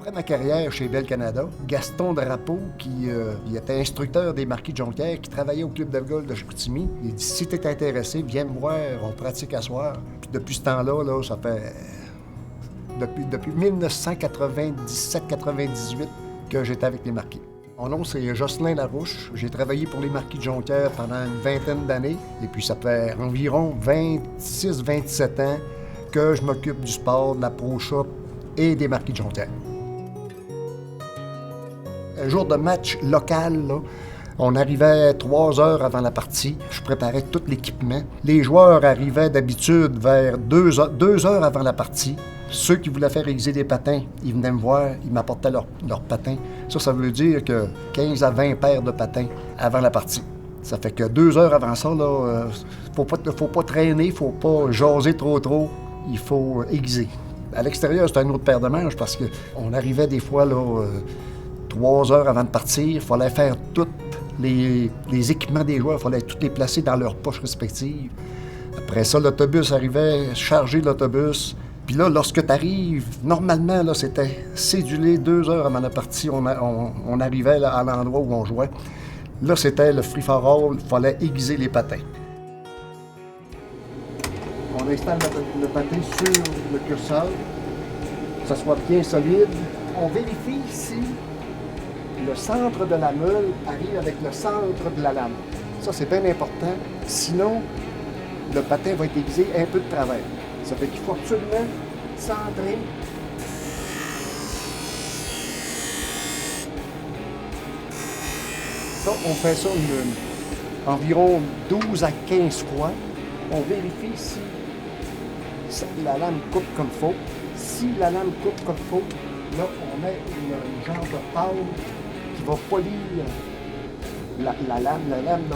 Après ma carrière chez Bell Canada, Gaston Drapeau, il était instructeur des marquis de Jonquière, qui travaillait au club de golf de Chicoutimi, il dit « Si tu es intéressé, viens me voir, on pratique à soir. » Puis depuis ce temps-là, là, ça fait... Depuis 1997-98 que j'étais avec les marquis. Mon nom, c'est Jocelyn Larouche. J'ai travaillé pour les marquis de Jonquière pendant une vingtaine d'années. Et puis, ça fait environ 26-27 ans que je m'occupe du sport, de la Pro Shop et des marquis de Jonquière. Un jour de match local, là, on arrivait 3 heures avant la partie. Je préparais tout l'équipement. Les joueurs arrivaient d'habitude vers 2 heures avant la partie. Ceux qui voulaient faire aiguiser des patins, ils venaient me voir, ils m'apportaient leurs patins. Ça veut dire que 15 à 20 paires de patins avant la partie. Ça fait que 2 heures avant ça, là, faut pas traîner, faut pas jaser trop. Il faut aiguiser. À l'extérieur, c'est une autre paire de manches parce qu'on arrivait des fois là, 3 heures avant de partir. Il fallait faire tous les équipements des joueurs, il fallait tous les placer dans leurs poches respectives. Après ça, l'autobus arrivait, charger l'autobus. Puis là, lorsque tu arrives, normalement, là, c'était cédulé 2 heures avant la partie. On arrivait là, à l'endroit où on jouait. Là, c'était le free for all. Il fallait aiguiser les patins. On installe le patin sur le curseur, que ça soit bien solide. On vérifie si le centre de la meule arrive avec le centre de la lame. Ça, c'est bien important. Sinon, le patin va être aiguisé un peu de travers. Ça fait qu'il faut absolument centrer. Ça, on fait ça environ 12 à 15 fois. On vérifie si la lame coupe comme il faut. Si la lame coupe comme il faut, là, on met une genre de pâle qui va polir la lame. La lame là,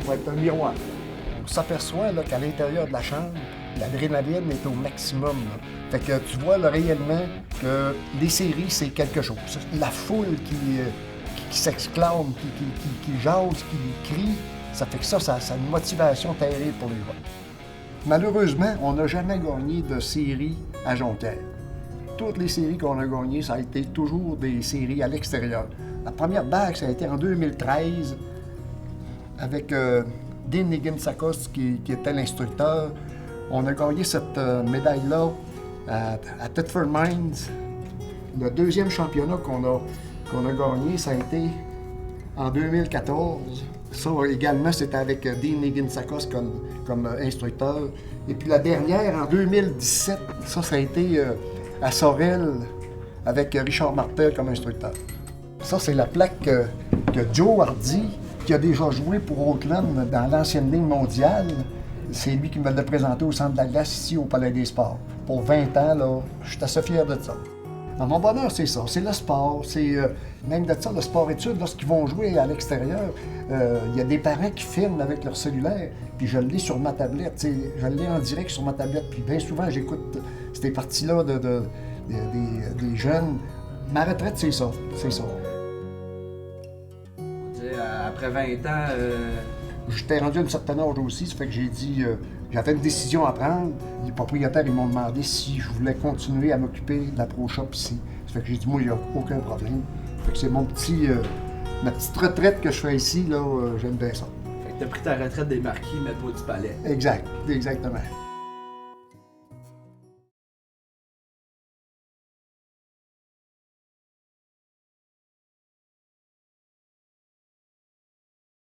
va être un miroir. On s'aperçoit qu'à l'intérieur de la chambre, l'adrénaline est au maximum. Là. Fait que tu vois là, réellement que les séries, c'est quelque chose. La foule qui s'exclame, qui jase, qui crie, ça fait que ça a une motivation terrible pour les joueurs. Malheureusement, on n'a jamais gagné de série à Jonquière. Toutes les séries qu'on a gagnées, ça a été toujours des séries à l'extérieur. La première bague, ça a été en 2013 avec Dean Higgins-Sakos qui était l'instructeur. On a gagné cette médaille-là à Thetford Mines. Le deuxième championnat qu'on a gagné, ça a été en 2014. Ça également, c'était avec Dean Higgins-Sakos comme instructeur. Et puis la dernière, en 2017, ça a été à Sorel avec Richard Martel comme instructeur. Ça, c'est la plaque que Joe Hardy, qui a déjà joué pour Oakland dans l'ancienne ligne mondiale. C'est lui qui me l'a présenté au Centre de la glace ici au Palais des Sports. Pour 20 ans, là, je suis assez fier de ça. Alors, mon bonheur, c'est ça, c'est le sport, c'est même de ça, le sport-études, lorsqu'ils vont jouer à l'extérieur, il y a des parents qui filment avec leur cellulaire, puis je l'ai sur ma tablette, je l'ai en direct sur ma tablette, puis bien souvent, j'écoute ces parties-là des jeunes. Ma retraite, c'est ça, c'est ça. Après 20 ans... J'étais rendu à un certain âge aussi, ça fait que j'ai dit, j'avais une décision à prendre. Les propriétaires, ils m'ont demandé si je voulais continuer à m'occuper de la Pro Shop ici. Ça fait que j'ai dit, moi, il n'y a aucun problème. Ça fait que c'est ma petite retraite que je fais ici, là, j'aime bien ça. Fait que t'as pris ta retraite des marquis, mais pas du palais. Exactement.